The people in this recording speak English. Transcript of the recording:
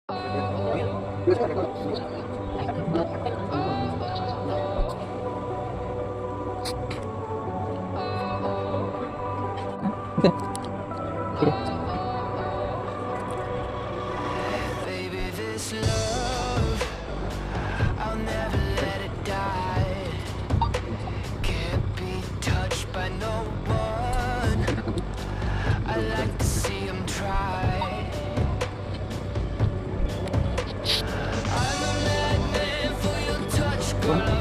Baby, this love, I'll never let it die. Can't be touched by no one. I like to see him try. I'm a madman for your touch, girl.